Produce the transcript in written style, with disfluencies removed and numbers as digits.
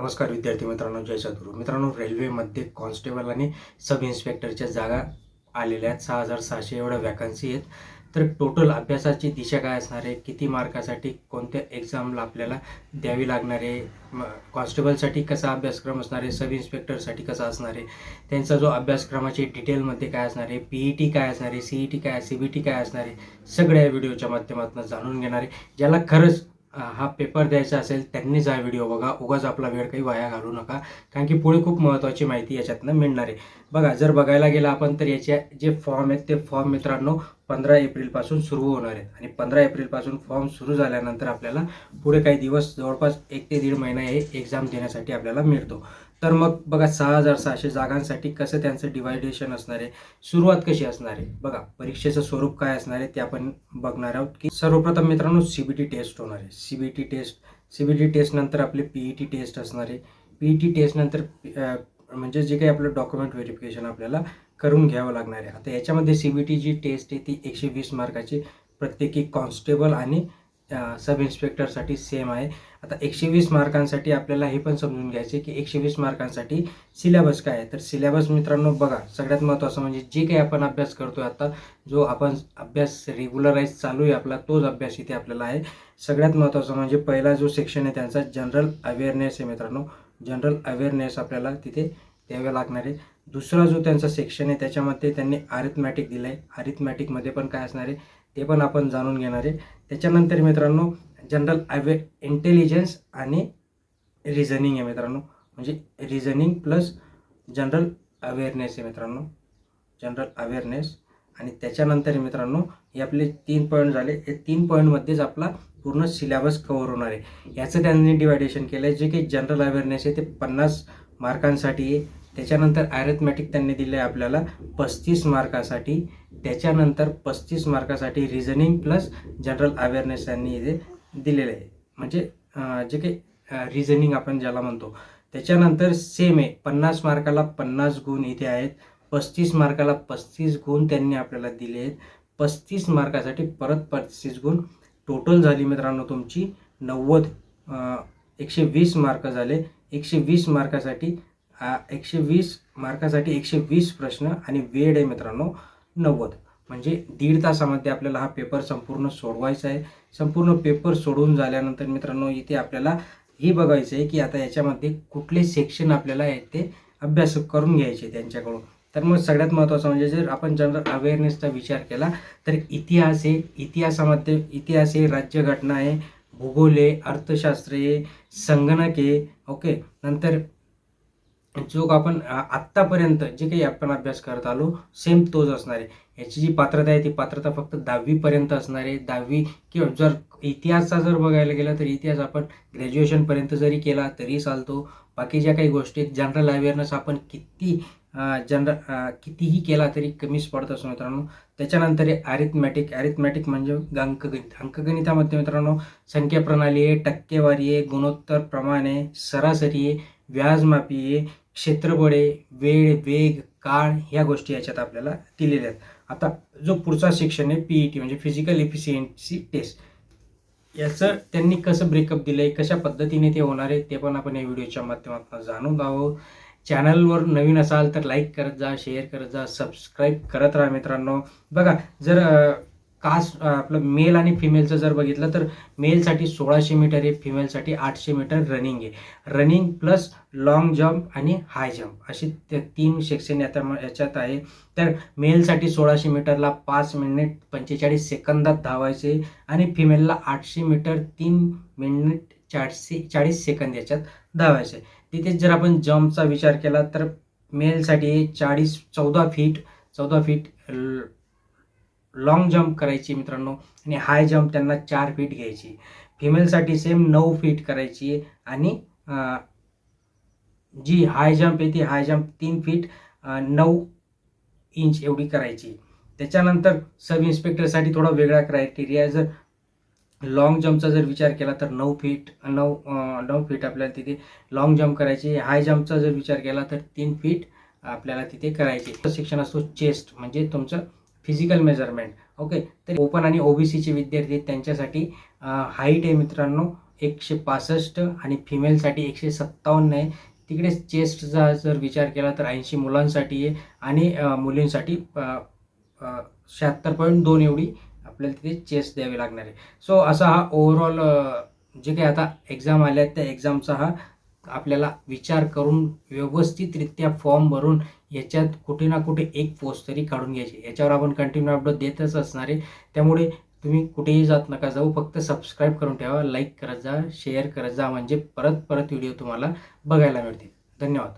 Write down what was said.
नमस्कार विद्यार्थी मित्रांनो, जय सद्गुरू मित्रांनो. रेल्वेमध्ये कॉन्स्टेबल आणि सब इन्स्पेक्टरच्या जागा आलेल्या आहेत. 6,600 एवढ्या वॅकन्सी आहेत. तर टोटल अभ्यासाची दिशा काय असणार आहे, किती मार्कासाठी कोणत्या एक्झामला आपल्याला द्यावी लागणार आहे, कॉन्स्टेबलसाठी कसा अभ्यासक्रम असणार आहे, सब इन्स्पेक्टरसाठी कसा असणार आहे, त्यांचा जो अभ्यासक्रमाची डिटेलमध्ये काय असणार आहे, PET काय असणार आहे, CET काय, CBT काय असणार आहे, सगळ्या व्हिडिओच्या माध्यमातून जाणून घेणार आहे. ज्याला खरंच हा पेपर द्यायचा असेल त्यांनीच हा व्हिडिओ बघा. उगाच आपला वेळ काही वाया घालू नका, कारण की पुढे खूप महत्त्वाची माहिती याच्यातनं मिळणार आहे. बघा, जर बघायला गेलं आपण तर याचे जे फॉर्म आहेत ते फॉर्म मित्रांनो 15 एप्रिलपासून सुरू होणार आहेत. आणि 15 एप्रिलपासून फॉर्म सुरू झाल्यानंतर आपल्याला पुढे काही दिवस, जवळपास 1 ते 1.5 महिना हे एक्झाम देण्यासाठी आपल्याला मिळतो. तर मग बघा, 6,600 जागांसाठी कसं त्यांचं डिवायडेशन असणार आहे, सुरुवात कशी असणार आहे. बघा, परीक्षेचं स्वरूप काय असणार आहे ते आपण बघणार आहोत. की सर्वप्रथम मित्रांनो CBT टेस्ट होणार आहे. CBT टेस्ट नंतर आपली PET टेस्ट असणार आहे. PET टेस्ट नंतर म्हणजे जे काही आपलं डॉक्युमेंट व्हेरिफिकेशन आपल्याला करून घ्यावं लागणार आहे. आता याच्यामध्ये CBT जी टेस्ट आहे ती 120 मार्काची प्रत्येकी कॉन्स्टेबल आणि सब इन्स्पेक्टरसाठी सेम आहे. आता 120 मार्कांसाठी आपल्याला हे पण समजून घ्यायचे की 120 मार्कांसाठी सिलेबस काय आहे. तर सिलेबस मित्रांनो बघा, सगळ्यात महत्त्वाचं म्हणजे जे काही आपण अभ्यास करतोय आता, जो आपण अभ्यास रेग्युलराईज चालू आहे आपला, तोच अभ्यास इथे आपल्याला आहे. सगळ्यात महत्त्वाचं म्हणजे पहिला जो सेक्शन आहे त्यांचा जनरल अवेअरनेस आहे मित्रांनो. जनरल अवेअरनेस आपल्याला तिथे द्यावे लागणार आहे. दुसरा जो त्यांचा सेक्शन आहे त्याच्यामध्ये त्यांनी अरिथमॅटिक दिलं आहे. अरिथमॅटिकमध्ये पण काय असणार आहे ते पण आपण जाणून घेणार आहे. त्याच्यानंतर मित्रांनो जनरल इंटेलिजन्स आणि रिझनिंग आहे मित्रांनो. म्हणजे रिझनिंग प्लस जनरल अवेअरनेस आहे मित्रांनो, जनरल अवेअरनेस. आणि त्याच्यानंतर मित्रांनो हे आपले 3 पॉईंट झाले. हे 3 पॉईंटमध्येच आपला पूर्ण सिलेबस कव्हर होणार आहे. याचं त्यांनी डिवायडेशन केलं आहे. जे काही जनरल अवेअरनेस आहे ते 50 मार्कांसाठी आहे. त्याच्यानंतर अरिथमॅटिक त्यांनी दिलं आहे आपल्याला 35 मार्कासाठी. त्याच्यानंतर 35 मार्कासाठी रिझनिंग प्लस जनरल अवेअरनेस त्यांनी इथे दिलेलं आहे. म्हणजे जे काही रिझनिंग आपण ज्याला म्हणतो. त्याच्यानंतर सेम आहे, 50 मार्काला 50 गुण इथे आहेत. 35 मार्काला 35 गुण त्यांनी आपल्याला दिले आहेत. 35 मार्कासाठी परत 35 गुण. टोटल झाली मित्रांनो तुमची 90. 120 मार्क झाले. 120 मार्कासाठी 120 प्रश्न आणि वेळ आहे मित्रांनो 90. म्हणजे 1.5 तासामध्ये आपल्याला हा पेपर संपूर्ण सोडवायचा आहे. संपूर्ण पेपर सोडवून झाल्यानंतर मित्रांनो इथे आपल्याला हे बघायचं आहे की आता याच्यामध्ये कुठले सेक्शन आपल्याला ते अभ्यास करून घ्यायचे त्यांच्याकडून. तर मग सगळ्यात महत्त्वाचं म्हणजे जर आपण जनरल अवेअरनेसचा विचार केला तर इतिहास आहे. इतिहासामध्ये इतिहास आहे, राज्यघटना आहे, भूगोल आहे, अर्थशास्त्र आहे, संगणक आहे. ओके. नंतर जो आपण आत्तापर्यंत जे काही आपण अभ्यास करत आलो सेम तोच असणार आहे. याची जी पात्रता आहे ती पात्रता फक्त 10वी पर्यंत असणार आहे. 10वी किंवा जर इतिहासचा जर बघायला गेला तर इतिहास आपण ग्रॅज्युएशनपर्यंत जरी केला तरी चालतो. बाकी ज्या काही गोष्टी जनरल अवेअरनेस आपण कितीही केला तरी कमीच पडत असतो मित्रांनो. त्याच्यानंतर आहे अरिथमॅटिक म्हणजे अंकगणित. अंकगणितामध्ये मित्रांनो संख्या प्रणाली आहे, टक्केवारी आहे, गुणोत्तर प्रमाण आहे, सरासरी आहे, व्याजमापी आहे, क्षेत्रफळ आहे, वेळ, वेग, काळ, ह्या गोष्टी याच्यात आपल्याला दिलेल्या आहेत. आता जो पुढचा सेक्शन आहे PET म्हणजे फिजिकल इफिशियन्सी टेस्ट. याचं त्यांनी कसं ब्रेकअप दिलं आहे, कशा पद्धतीने ते होणार आहे ते पण आपण या व्हिडिओच्या माध्यमातून जाणून आहोत. चॅनलवर नवीन असाल तर लाईक करत जा, शेअर करत जा, सबस्क्राईब करत राहा मित्रांनो. बघा, जर कास्ट आपलं मेल आणि फिमेलचं जर बघितलं तर मेलसाठी 1600 मीटर आहे, फिमेलसाठी 800 मीटर रनिंग आहे. रनिंग प्लस लॉंग जम्प आणि हाय जम्प अशी 3 सेक्शन याच्यात आहे. तर मेलसाठी 1600 मीटरला 5 मिनिट 45 सेकंदात धावायचे आणि फिमेलला 800 मीटर 3 मिनिट 40 सेकंद याच्यात धावायचे. तिथेच जर आपण जम्पचा विचार केला तर मेलसाठी 14 फीट लॉंग जम्प करायची मित्रांनो. आणि हाय जम्प त्यांना 4 फीट घ्यायची. फिमेलसाठी सेम 9 फीट करायची. आणि जी हाय जम्प आहे ती हाय जम्प 3 फीट 9 इंच एवढी करायची. त्याच्यानंतर सब इन्स्पेक्टरसाठी थोडा वेगळा क्रायटेरिया. जर लॉंग जम्पचा जर विचार केला तर 9 फीट आपल्याला तिथे लॉंग जम्प करायची. हाय जम्पचा जर विचार केला तर 3 फीट आपल्याला तिथे करायचे. सेक्शन असतो चेस्ट म्हणजे तुमचं फिजिकल मेजरमेंट. ओके. तर ओपन आणि OBCचे विद्यार्थी त्यांच्यासाठी हाईट आहे मित्रांनो 165 आणि फिमेलसाठी 157 आहे. तिकडे चेस्टचा जर विचार केला तर 80 मुलांसाठी आहे आणि मुलींसाठी 76.2 एवढी आपल्याला तिथे चेस्ट द्यावी लागणार आहे. सो असा हा ओव्हरऑल जे काही आता एक्झाम आल्या आहेत त्या एक्झामचा हा आपल्याला विचार करून व्यवस्थितरित्या फॉर्म भरून याच्यात कुठे ना कुठे एक पोस्ट तरी काढून घ्यायची. याच्यावर आपण कंटिन्यू अपडेट देतच असणार आहे. त्यामुळे तुम्ही कुठेही जात नका जाऊ, फक्त सबस्क्राईब करून ठेवा, लाईक करत जा, शेअर करत जा, म्हणजे परत परत व्हिडिओ तुम्हाला बघायला मिळतील. धन्यवाद.